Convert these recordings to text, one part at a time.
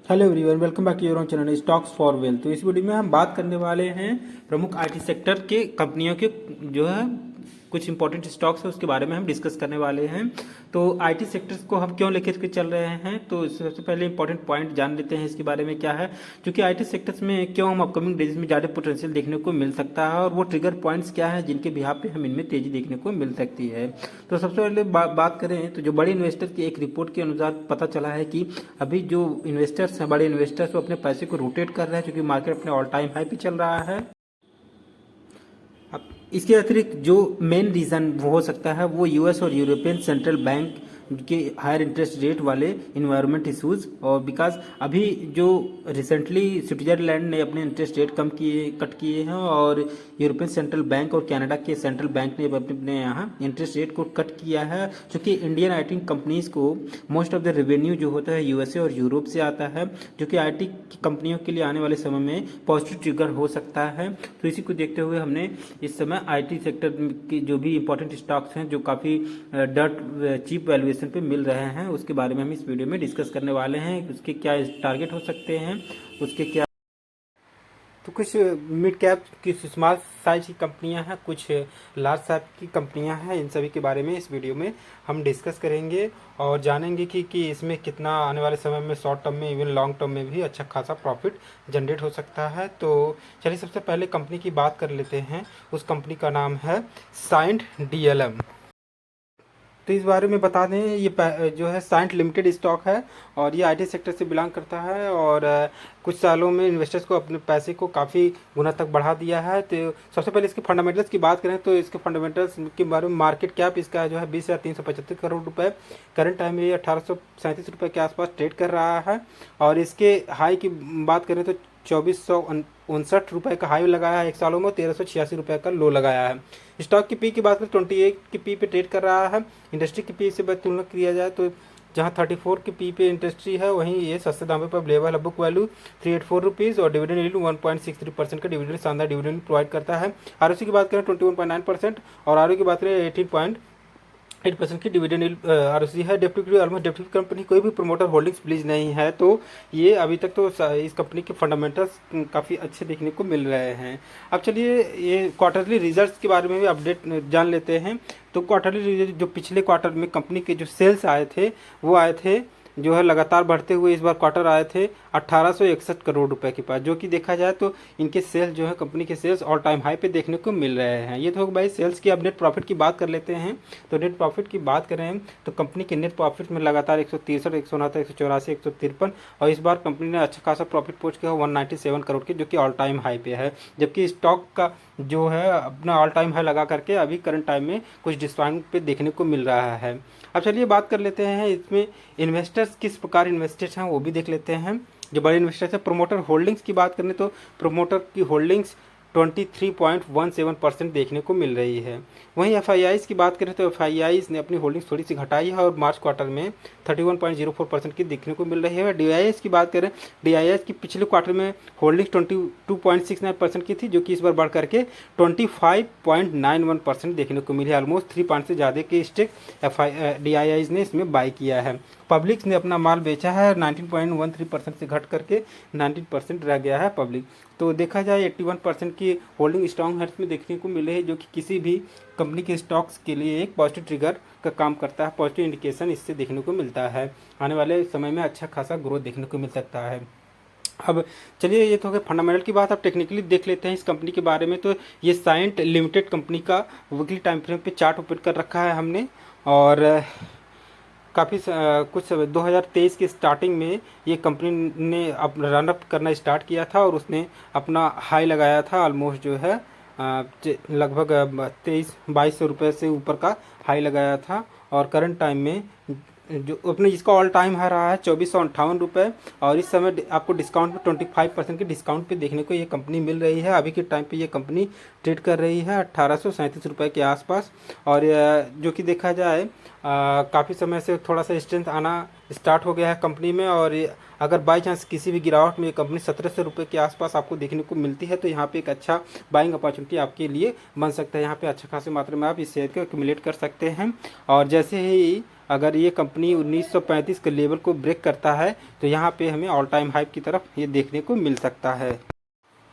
Hello everyone, welcome back to your channel stocks for wealth. तो इस video में हम बात करने वाले हैं प्रमुख आईटी सेक्टर के कंपनियों के जो है कुछ इंपॉर्टेंट स्टॉक्स है उसके बारे में हम डिस्कस करने वाले हैं। तो आईटी सेक्टर्स को हम क्यों लेकर के चल रहे हैं, तो सबसे पहले इंपॉर्टेंट पॉइंट जान लेते हैं इसके बारे में क्या है। क्योंकि आईटी सेक्टर्स में क्यों हम अपकमिंग डेज में ज़्यादा पोटेंशियल देखने को मिल सकता है और वो ट्रिगर पॉइंट्स क्या है जिनके बिहाफ पे हम इनमें तेजी देखने को मिल सकती है। तो सबसे पहले बात करें तो जो बड़े इन्वेस्टर की एक रिपोर्ट के अनुसार पता चला है कि अभी जो इन्वेस्टर्स हैं, बड़े इन्वेस्टर्स, वो अपने पैसे को रोटेट कर रहे हैं क्योंकि मार्केट अपने ऑल टाइम हाई पे चल रहा है। अब इसके अतिरिक्त जो मेन रीज़न हो सकता है वो यूएस और यूरोपियन सेंट्रल बैंक के हायर इंटरेस्ट रेट वाले इन्वायरमेंट इशूज़, और बिकॉज अभी जो रिसेंटली स्विट्जरलैंड ने अपने इंटरेस्ट रेट कट किए हैं और यूरोपियन सेंट्रल बैंक और कनाडा के सेंट्रल बैंक ने अपने यहाँ इंटरेस्ट रेट को कट किया है। क्योंकि इंडियन आईटी कंपनीज़ को मोस्ट ऑफ द रेवेन्यू जो होता है यूएसए और यूरोप से आता है, जो कि आईटी कंपनियों के लिए आने वाले समय में पॉजिटिव ट्रिगर हो सकता है। तो इसी को देखते हुए हमने इस समय आईटी सेक्टर की जो भी इंपॉर्टेंट स्टॉक्स हैं जो काफ़ी डर्ट चीप वैल्यूएशन पे मिल रहे हैं उसके बारे में हम इस वीडियो में डिस्कस करने वाले हैं। उसके क्या टारगेट हो सकते हैं, उसके क्या, तो कुछ मिड कैप की स्मॉल साइज की कंपनियां हैं, कुछ लार्ज साइज की कंपनियां हैं। इन सभी के बारे में इस वीडियो में हम डिस्कस करेंगे और जानेंगे कि इसमें कितना आने वाले समय में शॉर्ट टर्म में इवन लॉन्ग टर्म में भी अच्छा खासा प्रॉफिट जनरेट हो सकता है। तो चलिए सबसे पहले कंपनी की बात कर लेते हैं। उस कंपनी का नाम है साइंट डीएलएम। तो इस बारे में बता दें, ये जो है साइंट लिमिटेड स्टॉक है और ये आईटी सेक्टर से बिलोंग करता है और कुछ सालों में इन्वेस्टर्स को अपने पैसे को काफ़ी गुना तक बढ़ा दिया है। तो सबसे पहले इसके फंडामेंटल्स की बात करें तो इसके फंडामेंटल्स के बारे में मार्केट कैप इसका जो है 20,375 करोड़ रुपए, करंट टाइम में ये 1837 रुपये के आसपास ट्रेड कर रहा है। और इसके हाई की बात करें तो 2459 रुपये का हाई लगाया है एक सालों में, 1386 रुपये का लो लगाया है। स्टॉक की पी की बात करें 28 की पी पे ट्रेड कर रहा है। इंडस्ट्री की पी से तुलना किया जाए तो जहां 34 की पी पे इंडस्ट्री है वहीं ये सस्ते दामों पर अवेलेबल है। बुक वैल्यू 384 रुपीज़ और डिविडेंड यील्ड 1.63% का डिविडेंड, शानदार डिविडेंड प्रोवाइड करता है। आरओसी की बात करें 21.9% और आरओ की बात करें 18.8% की डिविडेंड आरओसी है। डेप्टी ऑलमोस्ट डेप्टी कंपनी कोई भी प्रोमोटर होल्डिंग्स प्लीज नहीं है। तो ये अभी तक तो इस कंपनी के फंडामेंटल्स काफ़ी अच्छे देखने को मिल रहे हैं। अब चलिए ये क्वार्टरली रिजल्ट्स के बारे में भी अपडेट जान लेते हैं। तो क्वार्टरली रिजल्ट जो पिछले क्वार्टर में कंपनी के जो सेल्स आए थे वो आए थे जो है लगातार बढ़ते हुए, इस बार क्वार्टर आए थे 1861 करोड़ रुपए के पास, जो कि देखा जाए तो इनके सेल्स जो है कंपनी के सेल्स ऑल टाइम हाई पे देखने को मिल रहे हैं। ये तो भाई सेल्स की। अब नेट प्रॉफिट की बात कर लेते हैं। तो नेट प्रॉफिट की बात करें तो कंपनी के नेट प्रॉफिट में लगातार 163, 169, 184, 153 और इस बार कंपनी ने अच्छा खासा प्रॉफिट पोस्ट किया 197 करोड़ के, जो कि ऑल टाइम हाई पे है। जबकि स्टॉक का जो है अपना ऑल टाइम हाई लगा करके अभी करंट टाइम में कुछ डिस्काउंट पे देखने को मिल रहा है। अब चलिए बात कर लेते हैं इसमें इन्वेस्टर्स किस प्रकार इन्वेस्टेड हैं वो भी देख लेते हैं। जो बड़े इन्वेस्टर्स हैं, प्रोमोटर होल्डिंग्स की बात करें तो प्रोमोटर की होल्डिंग्स 23.17% देखने को मिल रही है। वहीं एफआईआईज़ की बात करें तो एफआईआईज़ ने अपनी होल्डिंग्स थोड़ी सी घटाई है और मार्च क्वार्टर में 31.04% की देखने को मिल रही है। डीआईएस की बात करें, डीआईएस की पिछले क्वार्टर में होल्डिंग्स 22.69% की थी, जो कि इस बार बढ़ करके 25.91% देखने को मिली है। ऑलमोस्ट 3 पॉइंट से ज़्यादा की स्टेक डीआईआईज़ ने इसमें बाई किया है। पब्लिक ने अपना माल बेचा है 19.13% से घट करके 19% रह गया है पब्लिक। तो देखा जाए 81% की होल्डिंग स्ट्रॉन्ग हेल्थ में देखने को मिले है, जो कि किसी भी कंपनी के स्टॉक्स के लिए एक पॉजिटिव ट्रिगर का काम करता है। पॉजिटिव इंडिकेशन इससे देखने को मिलता है। आने वाले समय में अच्छा खासा ग्रोथ देखने को मिल सकता है। अब चलिए ये तो हो गया फंडामेंटल की बात। अब टेक्निकली देख लेते हैं इस कंपनी के बारे में। तो ये साइंट लिमिटेड कंपनी का वीकली टाइम फ्रेम पे चार्ट ओपन कर रखा है हमने और काफ़ी कुछ 2023 के स्टार्टिंग में ये कंपनी ने अब रनअप करना स्टार्ट किया था और उसने अपना हाई लगाया था ऑलमोस्ट जो है लगभग 2300-2200 रुपये से ऊपर का हाई लगाया था। और करंट टाइम में जो अपने इसका ऑल टाइम हाई रहा है 2458 रुपये और इस समय आपको डिस्काउंट पे 25% के डिस्काउंट पे देखने को ये कंपनी मिल रही है। अभी के टाइम पे ये कंपनी ट्रेड कर रही है 1837 रुपये के आसपास। और जो कि देखा जाए काफ़ी समय से थोड़ा सा स्ट्रेंथ आना स्टार्ट हो गया है कंपनी में। और अगर बाई चांस किसी भी गिरावट में ये कंपनी 1700 रुपये के आसपास आपको देखने को मिलती है तो यहाँ पे एक अच्छा बाइंग अपॉर्चुनिटी आपके लिए बन सकता है। यहाँ पे अच्छा खासी मात्रा में आप इस शेयर को एक्यूमुलेट कर सकते हैं। और जैसे ही अगर ये कंपनी 1935 के लेवल को ब्रेक करता है तो यहाँ पे हमें ऑल टाइम हाई की तरफ ये देखने को मिल सकता है।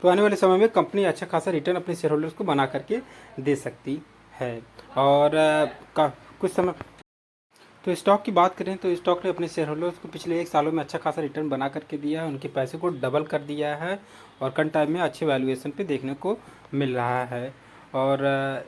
तो आने वाले समय में कंपनी अच्छा खासा रिटर्न अपने शेयर होल्डर्स को बना करके दे सकती है। और कुछ समय तो स्टॉक की बात करें तो स्टॉक ने अपने शेयर होल्डर्स को पिछले 1 सालों में अच्छा खासा रिटर्न बना करके दिया है, उनके पैसे को डबल कर दिया है और कम टाइम में अच्छे वैल्यूएशन पे देखने को मिल रहा है। और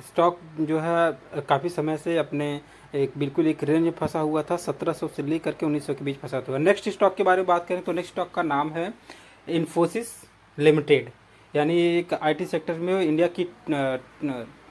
स्टॉक जो है काफ़ी समय से अपने बिल्कुल एक रेंज में फंसा हुआ था, 1700 से लेकर के 1900 के बीच फंसा हुआ। नेक्स्ट स्टॉक के बारे में बात करें तो नेक्स्ट स्टॉक का नाम है इन्फोसिस लिमिटेड, यानी एक आईटी सेक्टर में इंडिया की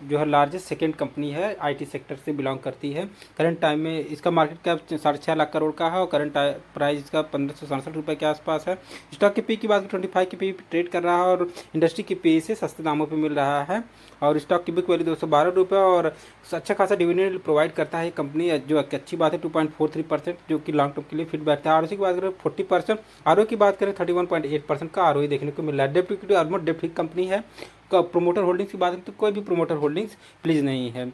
जो है लार्जेस्ट सेकेंड कंपनी है, आईटी सेक्टर से बिलोंग करती है। करंट टाइम में इसका मार्केट कैप 6.5 लाख करोड़ का है और करंट प्राइस इसका 1567 रुपये के आसपास है। स्टॉक के पी की बात करें 25 के पी ट्रेड कर रहा है और इंडस्ट्री की पी से सस्ते दामों पे मिल रहा है। और स्टॉक की बुक वैल्यू 212 रुपये और अच्छा खासा डिविडेंड प्रोवाइड करता है कंपनी, जो अच्छी बात है 2.43%, जो कि लॉन्ग टर्म के लिए फिट बैठता है। आरओसी की बात करें 40%, आरओ की बात करें 31.8% का आरओई देखने को मिल रहा है। डेप्ट इक्विटी ऑलमोस्ट डेप्ट फ्री कंपनी है। प्रोमोटर होल्डिंग्स की बात करें तो कोई भी प्रोमोटर होल्डिंग्स प्लीज नहीं है।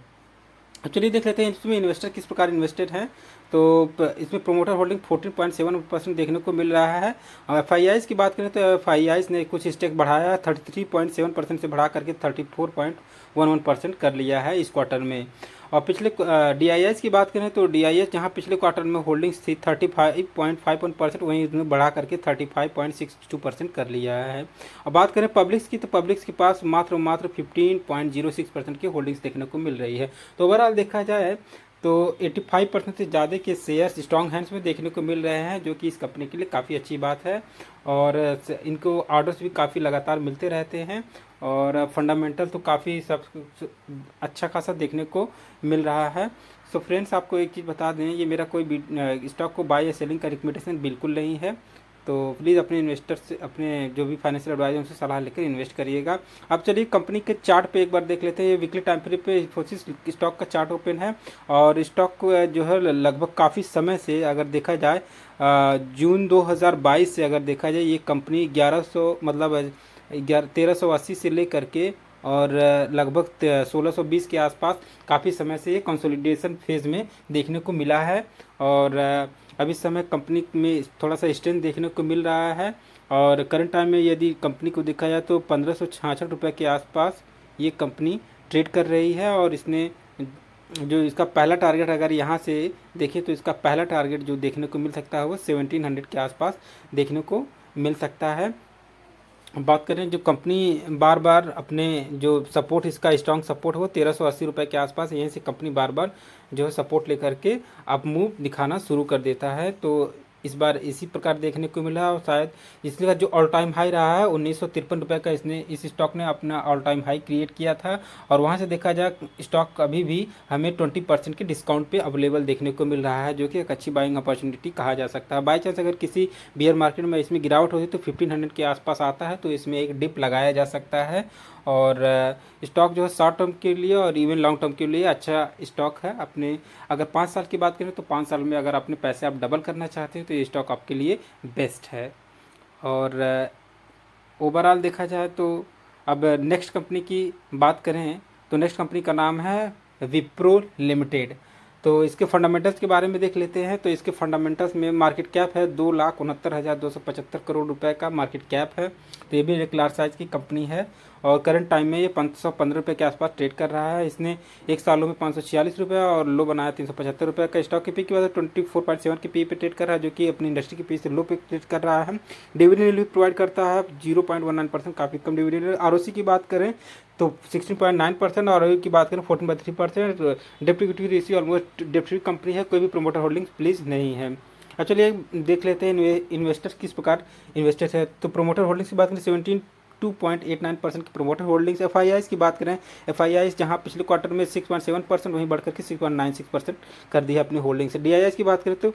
चलिए देख लेते हैं इसमें इन्वेस्टर किस प्रकार इन्वेस्टेड हैं। तो इसमें प्रोमोटर होल्डिंग 14.7% देखने को मिल रहा है। और एफ की बात करें तो एफ ने कुछ स्टेक बढ़ाया है, 33.7% से बढ़ा करके 34.11% कर लिया है इस क्वार्टर में। और पिछले DIS की बात करें तो DIS जहां पिछले क्वार्टर में होल्डिंग्स थी 35.51%, वहीं इसने बढ़ा करके 35.62% कर लिया है। और बात करें पब्लिक्स की तो पब्लिक्स के पास मात्र 15.06% की होल्डिंग्स देखने को मिल रही है। तो ओवरऑल देखा जाए तो 85% से ज़्यादा के शेयर्स स्ट्रॉन्ग हैंड्स में देखने को मिल रहे हैं, जो कि इस कंपनी के लिए काफ़ी अच्छी बात है। और इनको ऑर्डर्स भी काफ़ी लगातार मिलते रहते हैं और फंडामेंटल तो काफ़ी सब अच्छा खासा देखने को मिल रहा है। सो फ्रेंड्स, आपको एक चीज़ बता दें, ये मेरा कोई स्टॉक को बाय या सेलिंग का रिकमेंडेशन बिल्कुल नहीं है। तो प्लीज़ अपने इन्वेस्टर से, अपने जो भी फाइनेंशियल एडवाइजर उनसे सलाह लेकर इन्वेस्ट करिएगा। अब चलिए कंपनी के चार्ट पे एक बार देख लेते हैं। ये वीकली टाइम फ्रेम पे इन्फोसिस स्टॉक का चार्ट ओपन है और स्टॉक जो है लगभग काफ़ी समय से अगर देखा जाए जून 2022 से अगर देखा जाए ये कंपनी 1100 मतलब 1380 से लेकर के और लगभग 1620 के आसपास काफ़ी समय से ये कंसोलिडेशन फेज़ में देखने को मिला है। और अभी समय कंपनी में थोड़ा सा स्ट्रेंथ देखने को मिल रहा है। और करंट टाइम में यदि कंपनी को देखा जाए तो 1566 रुपये के आसपास ये कंपनी ट्रेड कर रही है। और इसने जो इसका पहला टारगेट अगर यहाँ से देखें तो इसका पहला टारगेट जो देखने को मिल सकता है वो 1700 के आसपास देखने को मिल सकता है। बात करें जो कंपनी बार बार अपने जो सपोर्ट, इसका स्ट्रॉन्ग सपोर्ट हो 1380 रुपये के आसपास, यहीं से कंपनी बार बार जो है सपोर्ट लेकर के अप मूव दिखाना शुरू कर देता है। तो इस बार इसी प्रकार देखने को मिला और शायद इसका जो ऑल टाइम हाई रहा है 1953 रुपये का इसने इस स्टॉक ने अपना ऑल टाइम हाई क्रिएट किया था। और वहाँ से देखा जाए स्टॉक अभी भी हमें 20% के डिस्काउंट पे अवेलेबल देखने को मिल रहा है, जो कि एक अच्छी बाइंग अपॉर्चुनिटी कहा जा सकता है। बाई चांस अगर किसी बियर मार्केट में इसमें गिरावट होती तो 1500 के आसपास आता है तो इसमें एक डिप लगाया जा सकता है। और स्टॉक जो है शॉर्ट टर्म के लिए और इवन लॉन्ग टर्म के लिए अच्छा स्टॉक है। अपने अगर 5 साल की बात करें तो 5 साल में अगर अपने पैसे आप डबल करना चाहते हैं तो ये स्टॉक आपके लिए बेस्ट है। और ओवरऑल देखा जाए तो अब नेक्स्ट कंपनी की बात करें तो नेक्स्ट कंपनी का नाम है विप्रो लिमिटेड। तो इसके फंडामेंटल्स के बारे में देख लेते हैं। तो इसके फंडामेंटल्स में मार्केट कैप है 2,69,275 करोड़ रुपए का मार्केट कैप है। तो ये भी एक लार्ज साइज की कंपनी है और करंट टाइम में ये 515 रुपये के आसपास ट्रेड कर रहा है। इसने 1 सालों में 546 रुपये और लो बनाया 375 रुपये का। स्टॉक की पी की वजह 24.7 की पी पे ट्रेड कर रहा है, जो कि अपनी इंडस्ट्री की पी से लो पे ट्रेड कर रहा है। डिविडेंड भी प्रोवाइड करता है 0.19%, काफ़ी कम डिविडेंड। आरओसी की बात करें तो 16.9% और आरओई की बात करें 14.3%। डेप्ट इक्विटी रेशियो ऑलमोस्ट डेप्ट फ्री कंपनी है, कोई भी प्रोमोटर होल्डिंग्स प्लीज नहीं है। चलिए देख लेते हैं इन्वेस्टर्स किस प्रकार इन्वेस्टर्स है। तो प्रोमोटर होल्डिंग्स की बात करें 72.89% की प्रोमोटर होल्डिंग्स। एफ की बात करें, एफ जहां पिछले क्वार्टर में 6.7% वहीं बढ़कर के 6.96% कर दी है अपनी होल्डिंग्स। DIS की बात करें तो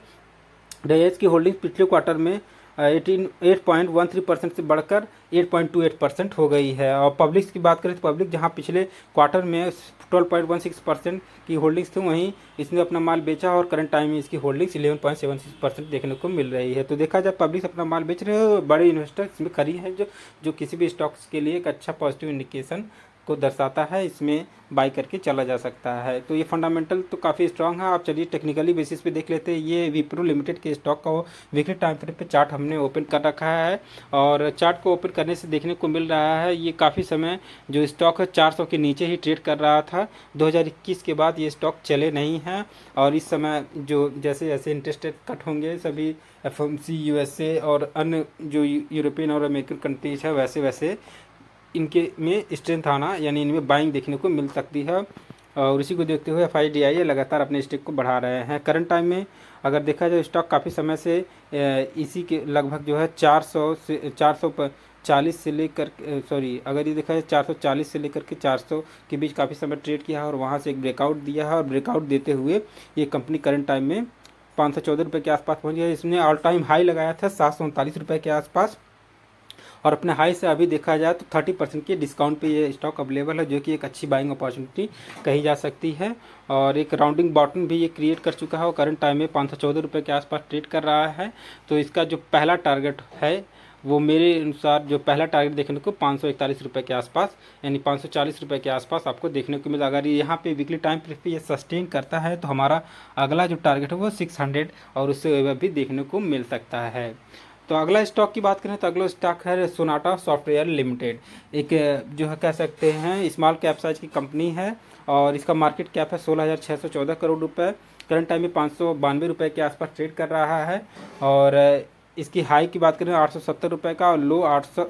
DIS की होल्डिंग्स पिछले क्वार्टर में 8.13% से बढ़कर 8.28% हो गई है। और पब्लिक्स की बात करें तो पब्लिक जहां पिछले क्वार्टर में 12.16% की होल्डिंग्स थी, वहीं इसने अपना माल बेचा और करंट टाइम में इसकी होल्डिंग्स 11.76% देखने को मिल रही है। तो देखा जाए पब्लिक अपना माल बेच रहे हो, बड़े इन्वेस्टर इसमें खड़ी हैं जो किसी भी स्टॉक्स के लिए एक अच्छा पॉजिटिव इंडिकेशन को दर्शाता है, इसमें बाई करके चला जा सकता है। तो ये फंडामेंटल तो काफ़ी स्ट्रांग है। आप चलिए टेक्निकली बेसिस पे देख लेते हैं। ये विप्रो लिमिटेड के स्टॉक का वीकली टाइम फ्रेम पे चार्ट हमने ओपन कर रखा है और चार्ट को ओपन करने से देखने को मिल रहा है ये काफ़ी समय जो स्टॉक है 400 के नीचे ही ट्रेड कर रहा था। 2021 के बाद ये स्टॉक चले नहीं हैं और इस समय जो जैसे जैसे इंटरेस्ट रेट कट होंगे सभी FOMC USA और अन्य जो यूरोपियन और अमेरिकन कंट्रीज है वैसे वैसे इनके में स्ट्रेंथ आना यानी इनमें बाइंग देखने को मिल सकती है। और इसी को देखते हुए FIDI लगातार अपने स्टेक को बढ़ा रहे हैं। करंट टाइम में अगर देखा जाए स्टॉक काफ़ी समय से इसी के लगभग जो है 440 से लेकर अगर ये देखा जाए 440 से लेकर के 400 के बीच काफ़ी समय ट्रेड किया है और वहाँ से एक ब्रेकआउट दिया है और ब्रेकआउट देते हुए ये कंपनी करंट टाइम में 514 रुपये के आसपास पहुँच गया। इसने ऑल टाइम हाई लगाया था 739 रुपये के आसपास और अपने हाई से अभी देखा जाए तो 30% के डिस्काउंट पे ये स्टॉक अवेलेबल है, जो कि एक अच्छी बाइंग अपॉर्चुनिटी कही जा सकती है। और एक राउंडिंग बॉटम भी ये क्रिएट कर चुका है और करंट टाइम में 514 रुपये के आसपास ट्रेड कर रहा है। तो इसका जो पहला टारगेट है वो मेरे अनुसार जो पहला टारगेट देखने को 541 रुपये के आसपास यानी 540 रुपये के आसपास आपको देखने को मिला। अगर यहाँ पे वीकली टाइम पे ये सस्टेन करता है तो हमारा अगला जो टारगेट है वो 600 और उससे भी देखने को मिल सकता है। तो अगला स्टॉक की बात करें तो अगला स्टॉक है सोनाटा सॉफ्टवेयर लिमिटेड। एक जो है कह सकते हैं स्मॉल कैप साइज की कंपनी है और इसका मार्केट कैप है 16,614 करोड़ रुपए। करंट टाइम में 592 रुपये के आसपास ट्रेड कर रहा है और इसकी हाई की बात करें 870 रुपये का और लो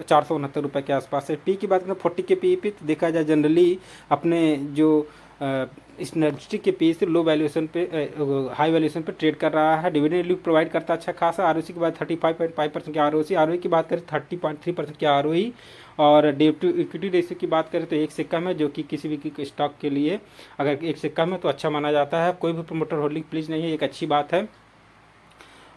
469 रुपये के आसपास है। पी की बात करें 40 के पी पे तो देखा जाए जनरली अपने जो इस इंडस्ट्री के पी से लो वैल्यूएशन पे हाई वैल्यूएशन पे ट्रेड कर रहा है। डिविडेंड यील्ड प्रोवाइड करता है अच्छा खासा। आरओसी की बात 35.5% की आरओसी, आरओई की बात करें 30.3% की आरओई और डेट टू इक्विटी रेशियो की बात करें तो 1 से कम है, जो कि किसी भी स्टॉक के लिए अगर 1 से कम है तो अच्छा माना जाता है। कोई भी प्रमोटर होल्डिंग प्लीज नहीं है, एक अच्छी बात है।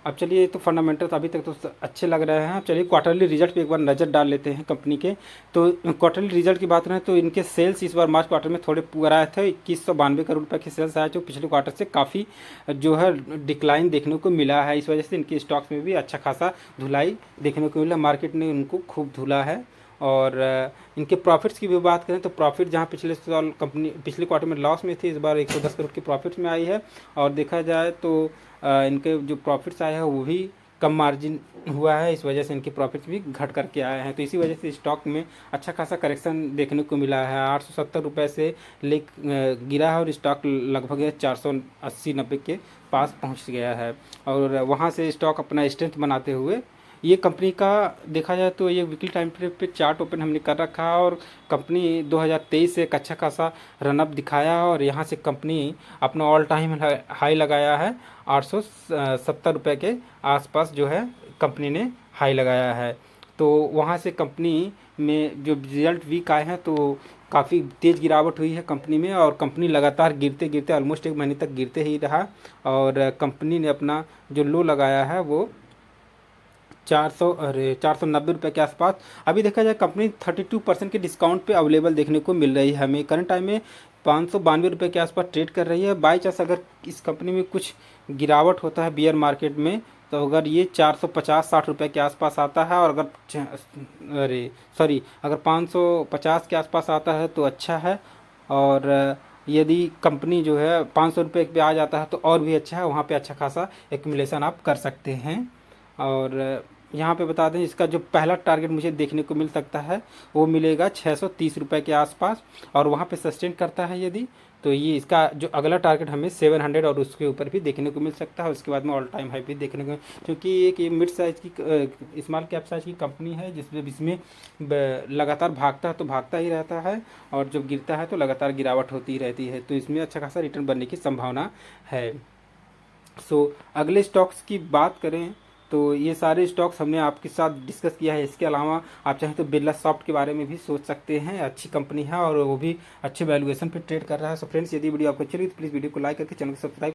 अब चलिए तो फंडामेंटल्स अभी तक तो अच्छे लग रहे हैं। चलिए क्वार्टरली रिजल्ट पे एक बार नज़र डाल लेते हैं कंपनी के। तो क्वार्टरली रिजल्ट की बात करें तो इनके सेल्स इस बार मार्च क्वार्टर में थोड़े पुअर आए थे। 2192 करोड़ रुपये के सेल्स आए जो पिछले क्वार्टर से काफ़ी जो है डिक्लाइन देखने को मिला है। इस वजह से इनके स्टॉक्स में भी अच्छा खासा धुलाई देखने को मिला, मार्केट ने उनको खूब धुला है। और इनके प्रॉफिट्स की भी बात करें तो प्रॉफिट जहां पिछले साल कंपनी पिछले क्वार्टर में लॉस में थी, इस बार 110 करोड़ की प्रॉफिट्स में आई है। और देखा जाए तो इनके जो प्रॉफिट्स आए हैं वो भी कम मार्जिन हुआ है, इस वजह से इनके प्रॉफिट्स भी घट करके आए हैं। तो इसी वजह से स्टॉक में अच्छा खासा करेक्शन देखने को मिला है। 870 रुपये से गिरा है और स्टॉक लगभग 480-90 के पास पहुंच गया है और वहां से स्टॉक अपना स्ट्रेंथ बनाते हुए ये कंपनी का देखा जाए तो ये वीकली टाइम फ्रेम पे चार्ट ओपन हमने कर रखा है और कंपनी 2023 से एक अच्छा खासा रनअप दिखाया और यहाँ से कंपनी अपना ऑल टाइम हाई लगाया है 870 रुपये के आसपास जो है कंपनी ने हाई लगाया है। तो वहाँ से कंपनी में जो रिजल्ट वीक आए हैं तो काफ़ी तेज़ गिरावट हुई है कंपनी में और कंपनी लगातार गिरते गिरते ऑलमोस्ट 1 महीने तक गिरते ही रहा और कंपनी ने अपना जो लो लगाया है वो 490 रुपये के आसपास। अभी देखा जाए कंपनी 32% के डिस्काउंट पे अवेलेबल देखने को मिल रही है हमें। करंट टाइम में 592 रुपये के आसपास ट्रेड कर रही है। बाई चांस अगर इस कंपनी में कुछ गिरावट होता है बियर मार्केट में तो अगर ये 450-60 रुपये के आसपास आता है और अगर 550 के आसपास आता है तो अच्छा है। और यदि कंपनी जो है 500 रुपये पे आ जाता है तो और भी अच्छा है, वहाँ पे अच्छा खासा एक्यूमुलेशन आप कर सकते हैं। और यहाँ पे बता दें इसका जो पहला टारगेट मुझे देखने को मिल सकता है वो मिलेगा 630 रुपये के आसपास और वहाँ पे सस्टेन करता है यदि तो ये इसका जो अगला टारगेट हमें 700 और उसके ऊपर भी देखने को मिल सकता है। उसके बाद में ऑल टाइम हाई भी देखने को, क्योंकि एक ये मिड साइज की स्मॉल कैप साइज की कंपनी है जिसमें लगातार भागता है तो भागता ही रहता है और जब गिरता है तो लगातार गिरावट होती रहती है, तो इसमें अच्छा खासा रिटर्न बनने की संभावना है। अगले स्टॉक्स की बात करें तो ये सारे स्टॉक्स हमने आपके साथ डिस्कस किया है। इसके अलावा आप चाहें तो बिरला सॉफ्ट के बारे में भी सोच सकते हैं, अच्छी कंपनी है और वो भी अच्छे वैल्यूएशन पे ट्रेड कर रहा है। सो फ्रेंड्स, यदि वीडियो आपको अच्छी लगी तो प्लीज़ वीडियो को लाइक करके चैनल को सब्सक्राइब